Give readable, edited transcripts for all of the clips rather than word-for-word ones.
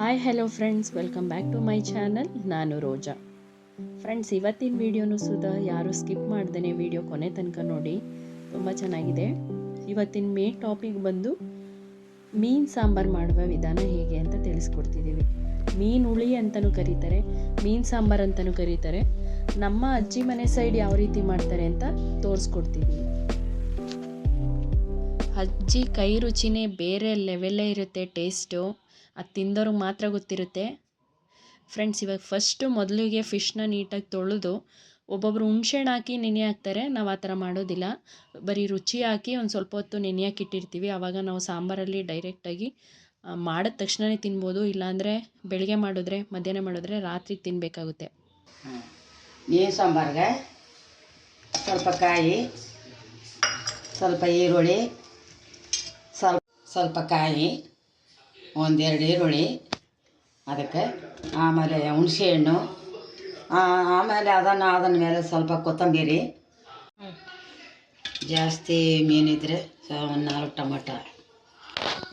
Hi hello friends, welcome back to my channel. ನಾನು Roja. Friends, ಇವತ್ತಿನ ವೀಡಿಯೋನು ಸುಧಾ ಯಾರು ಸ್ಕಿಪ್ ಮಾಡ್ದೇ ವೀಡಿಯೋ ಕೊನೆ ತನಕ ನೋಡಿ, ತುಂಬ ಚೆನ್ನಾಗಿದೆ. ಇವತ್ತಿನ ಮೇನ್ ಟಾಪಿಕ್ ಬಂದು ಮೀನು ಸಾಂಬಾರು ಮಾಡುವ ವಿಧಾನ ಹೇಗೆ ಅಂತ ತಿಳಿಸ್ಕೊಡ್ತಿದ್ದೀವಿ. ಮೀನು ಹುಳಿ ಅಂತಲೂ ಕರೀತಾರೆ, ಮೀನು ಸಾಂಬಾರು ಅಂತಲೂ ಕರೀತಾರೆ. ನಮ್ಮ ಅಜ್ಜಿ ಮನೆ ಸೈಡ್ ಯಾವ ರೀತಿ ಮಾಡ್ತಾರೆ ಅಂತ ತೋರಿಸ್ಕೊಡ್ತಿದ್ದೀವಿ. ಅಜ್ಜಿ ಕೈ ರುಚಿನೇ ಬೇರೆ ಲೆವೆಲ್ಲೇ ಇರುತ್ತೆ. ಟೇಸ್ಟು ಅದು ತಿಂದವ್ರಿಗೆ ಮಾತ್ರ ಗೊತ್ತಿರುತ್ತೆ. ಫ್ರೆಂಡ್ಸ್, ಇವಾಗ ಫಸ್ಟು ಮೊದಲಿಗೆ ಫಿಶ್ನ ನೀಟಾಗಿ ತೊಳೆದು ಒಬ್ಬೊಬ್ಬರು ಹುಣ್ಸೆಹಣ್ಣು ಹಾಕಿ ನೆನೆ ಹಾಕ್ತಾರೆ. ನಾವು ಆ ಥರ ಮಾಡೋದಿಲ್ಲ. ಬರೀ ರುಚಿ ಹಾಕಿ ಒಂದು ಸ್ವಲ್ಪ ಹೊತ್ತು ನೆನೆಯಕ್ಕೆ ಇಟ್ಟಿರ್ತೀವಿ. ಆವಾಗ ನಾವು ಸಾಂಬಾರಲ್ಲಿ ಡೈರೆಕ್ಟಾಗಿ ಮಾಡಿದ ತಕ್ಷಣವೇ ತಿನ್ಬೋದು. ಇಲ್ಲಾಂದರೆ ಬೆಳಗ್ಗೆ ಮಾಡಿದ್ರೆ, ಮಧ್ಯಾಹ್ನ ಮಾಡಿದ್ರೆ ರಾತ್ರಿಗೆ ತಿನ್ನಬೇಕಾಗುತ್ತೆ. ಮೀನು ಸಾಂಬಾರಿಗೆ ಸ್ವಲ್ಪ ಕಾಯಿ, ಸ್ವಲ್ಪ ಈರುಳ್ಳಿ, ಸ್ವಲ್ಪ ಕಾಯಿ, ಒಂದೆರಡು ಈರುಳ್ಳಿ, ಅದಕ್ಕೆ ಆಮೇಲೆ ಹುಣಸೆಹಣ್ಣು, ಆಮೇಲೆ ಅದನ್ನ ಮೇಲೆ ಸ್ವಲ್ಪ ಕೊತ್ತಂಬರಿ, ಜಾಸ್ತಿ ಮೀನಿದ್ರೆ ಒಂದು 4 ಟೊಮಟೊ,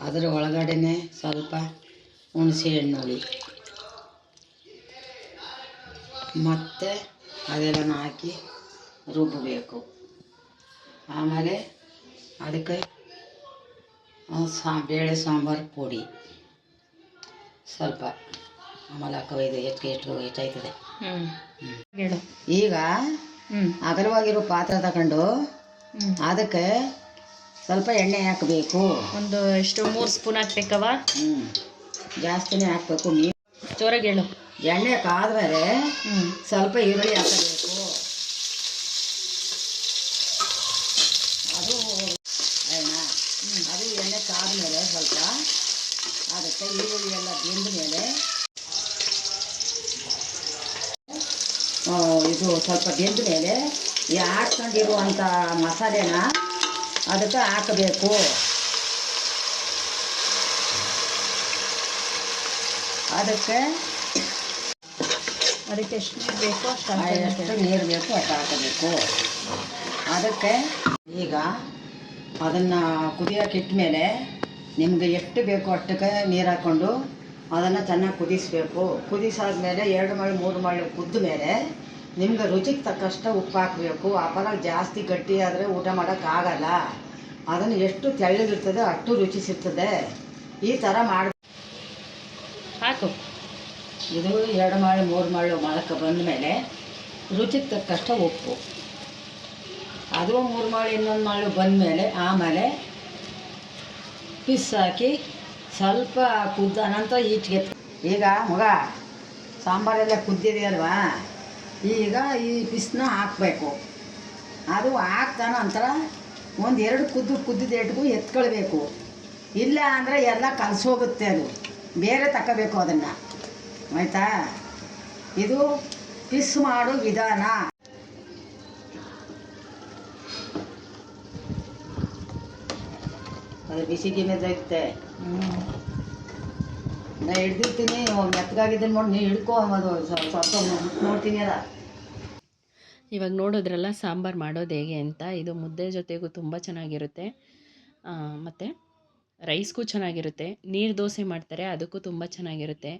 ಅದರ ಒಳಗಡೆನೆ ಸ್ವಲ್ಪ ಹುಣಸೆಹಣ್ಣು ಹುಳಿ, ಮತ್ತು ಅದೆಲ್ಲ ಹಾಕಿ ರುಬ್ಬಬೇಕು. ಆಮೇಲೆ ಅದಕ್ಕೆ ಬೇಳೆ ಸಾಂಬಾರು ಪುಡಿ ಸ್ವಲ್ಪ, ಆಮೇಲೆ ಹಾಕೋದು ಹೆಚ್ಚಾಯ್ತದೆ. ಈಗ ಅಗಲವಾಗಿರೋ ಪಾತ್ರೆ ತಗೊಂಡು ಅದಕ್ಕೆ ಸ್ವಲ್ಪ ಎಣ್ಣೆ ಹಾಕಬೇಕು. ಒಂದು ಎಷ್ಟು 3 ಸ್ಪೂನ್ ಹಾಕ್ಬೇಕವ? ಜಾಸ್ತಿನೇ ಹಾಕಬೇಕು. ಜೋರಾಗಿ ಹೇಳು. ಎಣ್ಣೆ ಕಾದ್ಮೇಲೆ ಸ್ವಲ್ಪ ಈರುಳ್ಳಿ ಹಾಕಬೇಕು. ಅದು ಎಣ್ಣೆ ಕಾದ್ಮೇಲೆ ಸ್ವಲ್ಪ ಅದಕ್ಕೆ ಈರುಳ್ಳಿ ಎಲ್ಲ ಬೆಂದ ಮೇಲೆ ಇದು ಸ್ವಲ್ಪ ಬೆಂದ ಮೇಲೆ ಈ ಹಾಕ್ಕೊಂಡಿರುವಂಥ ಮಸಾಲೆನ ಅದಕ್ಕೆ ಹಾಕಬೇಕು. ಅದಕ್ಕೆ ಎಷ್ಟು ನೀರು ಬೇಕೋ ಎಷ್ಟು ನೀರು ಬೇಕು ಅಷ್ಟು ಹಾಕಬೇಕು. ಅದಕ್ಕೆ ಈಗ ಅದನ್ನು ಕುದಿಯೋಕೆ ಇಟ್ಟ ಮೇಲೆ ನಿಮಗೆ ಎಷ್ಟು ಬೇಕೋ ಅಷ್ಟಕ್ಕೆ ನೀರು ಹಾಕ್ಕೊಂಡು ಅದನ್ನು ಚೆನ್ನಾಗಿ ಕುದಿಸಬೇಕು. ಕುದಿಸಾದ್ಮೇಲೆ 2 ಮಳೆ 3 ಮಳೆ ಕುದ್ದ ಮೇಲೆ ನಿಮ್ಗೆ ರುಚಿಗೆ ತಕ್ಕಷ್ಟು ಉಪ್ಪು ಹಾಕಬೇಕು. ಆಪಲ ಜಾಸ್ತಿ ಗಟ್ಟಿ ಆದರೆ ಊಟ ಮಾಡೋಕ್ಕಾಗಲ್ಲ. ಅದನ್ನು ಎಷ್ಟು ತೆಳ್ಳಗಿರ್ತದೆ ಅಷ್ಟು ರುಚಿ ಸಿಗ್ತದೆ. ಈ ಥರ ಮಾಡಿ ಹಾಕು. ಇದು 2 ಮಳೆ 3 ಮಳೆ ಮಾಡಕ್ಕೆ ಬಂದ ಮೇಲೆ ರುಚಿಗೆ ತಕ್ಕಷ್ಟು ಉಪ್ಪು, ಅದು 3 ಮಳೆ ಇನ್ನೊಂದು ಮಳೆ ಬಂದಮೇಲೆ ಆಮೇಲೆ ಪಿಸ್ ಹಾಕಿ ಸ್ವಲ್ಪ ಕುದ್ದ ನಂತರ ಈಚೆಗೆ. ಈಗ ಮಗ ಸಾಂಬಾರೆಲ್ಲ ಕುದ್ದಿದೆಯಲ್ವಾ, ಈಗ ಈ ಪಿಸ್ನ ಹಾಕಬೇಕು. ಅದು ಹಾಕ್ದ ನಂತರ 1-2 ಕುದ್ದಿದ ಎಟ್ಗೂ ಎತ್ಕೊಳ್ಬೇಕು. ಇಲ್ಲ ಅಂದರೆ ಎಲ್ಲ ಕಲಸೋಗುತ್ತೆ. ಅದು ಬೇರೆ ತಗೋಬೇಕು ಅದನ್ನು, ಆಯಿತಾ? ಇದು ಪಿಸ್ ಮಾಡೋ ವಿಧಾನ. ಅದು ಬಿಸಿಗೆ ಮೆದ್ದಾಗುತ್ತೆ. ನಾ ಹಿಡ್ದಿರ್ತೀನಿ, ಮೆತ್ತಗಾಗಿದ್ದೀನಿ ನೋಡಿ, ನೀನು ಹಿಡ್ಕೊ. ಅದು ಸ್ವಲ್ಪ ನೋಡ್ತೀನಿ. ಅದ ಇವಾಗ ನೋಡೋದ್ರಲ್ಲ ಸಾಂಬಾರು ಮಾಡೋದು ಹೇಗೆ ಅಂತ. ಇದು ಮುದ್ದೆ ಜೊತೆಗೂ ತುಂಬ ಚೆನ್ನಾಗಿರುತ್ತೆ, ಮತ್ತು ರೈಸ್ಗೂ ಚೆನ್ನಾಗಿರುತ್ತೆ. ನೀರು ದೋಸೆ ಮಾಡ್ತಾರೆ, ಅದಕ್ಕೂ ತುಂಬ ಚೆನ್ನಾಗಿರುತ್ತೆ.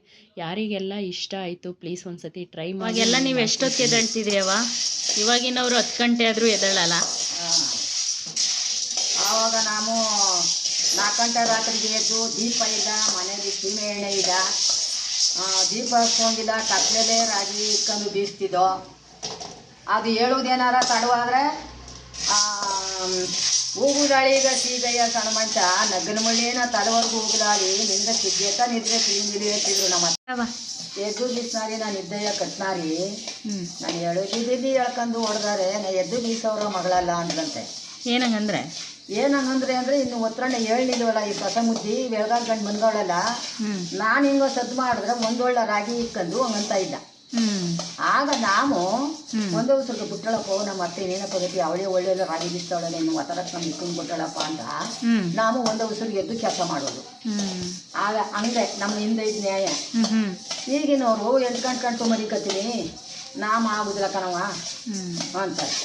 ಯಾರಿಗೆಲ್ಲ ಇಷ್ಟ ಆಯಿತು ಪ್ಲೀಸ್ ಒಂದು ಸತಿ ಟ್ರೈ ಮಾಡಿ. ಎಲ್ಲ ನೀವು ಎಷ್ಟೊತ್ತಿಗೆ ಎದ್ದೇಳ್ತಿದ್ದೀಯವ? ಇವಾಗಿನವರು 10 ಗಂಟೆ ಆದರೂ ಎದ್ದೇಳಲ್ಲ. ಆವಾಗ ನಾವು 4 ಗಂಟೆ ರಾತ್ರಿಗೆ ಎದ್ದು ದೀಪ ಇಲ್ಲ, ಮನೆಯಲ್ಲಿ ಸೀಮೆ ಎಣ್ಣೆ ಇಲ್ಲ, ದೀಪ ಹಚ್ಕೊಂಡಿಲ್ಲ, ಕತ್ಲೆಲೆ ರಾಗಿ ಇಟ್ಕೊಂಡು ಬೀಸ್ತಿದ್ದೋ. ಅದು ಹೇಳೋದೇನಾರ ತಡವಾದರೆ ಹೂಗುದಾಳಿಗ ಸೀಗಯ್ಯ ಸಣ್ಣ ಮಂಚ ನಗ್ಗನ ಮಳ್ಳಿನ ತಡವರೆಗೂ ಹೂಗುದಾಳಿ ನಿಂದ ಸಿದ್ಧೇತ ನಿದ್ರೆ ತಿಂದಿಲಿ ಹೇಳ್ತಿದ್ರು ನಮ್ಮ ಎದ್ದು ಬೀಸ್ನಾರಿ. ನಾನು ಇದ್ದಯ್ಯ ಕಟ್ನಾರಿ, ನಾನು ಹೇಳೋದಿದ್ದಲ್ಲಿ ಹೇಳ್ಕೊಂಡು ಹೊಡೆದಾರೆ. ನಾ ಎದ್ದು ಬೀಸವ್ರ ಮಗಳಲ್ಲ ಅಂದ್ರಂತೆ. ಏನಂಗಂದ್ರೆ ಅಂದರೆ ಇನ್ನು ಒತ್ತರಣ್ಣ ಹೇಳಿಲ್ವಲ್ಲ, ಈ ಕಸ ಮುದ್ದಿ ಬೆಳಗಾವಿ ಗಂಡು ಬಂದವಳಲ್ಲ, ನಾನು ಹಿಂಗೋ ಸದ್ದು ಮಾಡಿದ್ರೆ ಒಂದೊಳ್ಳೆ ರಾಗಿ ಇಟ್ಕೊಂಡು ಹಂಗಂತ ಇದ್ದ. ಆಗ ನಾವು ಒಂದೇ ಉಸಿರಿಗೆ ಬಿಟ್ಟಳಪ್ಪ, ನಮ್ಮ ಅತ್ತೆ ಏನೇನ ಪದ್ಧತಿ ಅವಳೇ ಒಳ್ಳೆ ರಾಗಿ ಬಿಸ್ತವಳಲ್ಲ, ಇನ್ನು ಒತ್ತಡಕ್ಕೆ ನಮ್ಗೆ ಇಟ್ಕೊಂಡು ಬಿಟ್ಟಳಪ್ಪ ಅಂತ ನಾವು ಒಂದೇ ಉಸಿರಿಗೆ ಎದ್ದು ಕೆಲಸ ಮಾಡೋದು. ಆಗ ಹಂಗೆ ನಮ್ಮ ಹಿಂದೆ ಇದ್ದ ನ್ಯಾಯ. ಈಗಿನವರು 8 ಗಂಟೆ ಕಂಡು ಮರಿಕತ್ತೀನಿ, ಆಗುದಿಲ್ಲ ಕಣವ ಅಂತಾರೆ.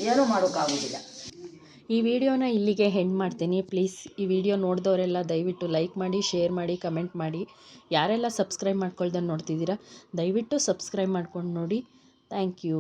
ಏನೂ ಮಾಡೋಕ್ಕಾಗೋದಿಲ್ಲ. ಈ ವಿಡಿಯೋನ ಇಲ್ಲಿಗೆ ಎಂಡ್ ಮಾಡ್ತೀನಿ. ಪ್ಲೀಸ್ ಈ ವಿಡಿಯೋ ನೋಡಿದವರೆಲ್ಲ ದಯವಿಟ್ಟು ಲೈಕ್ ಮಾಡಿ, ಶೇರ್ ಮಾಡಿ, ಕಮೆಂಟ್ ಮಾಡಿ. ಯಾರೆಲ್ಲ ಸಬ್ಸ್ಕ್ರೈಬ್ ಮಾಡ್ಕೊಳ್ದೆ ನೋಡ್ತಿದ್ದೀರಾ ದಯವಿಟ್ಟು ಸಬ್ಸ್ಕ್ರೈಬ್ ಮಾಡ್ಕೊಂಡು ನೋಡಿ. Thank you.